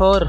4،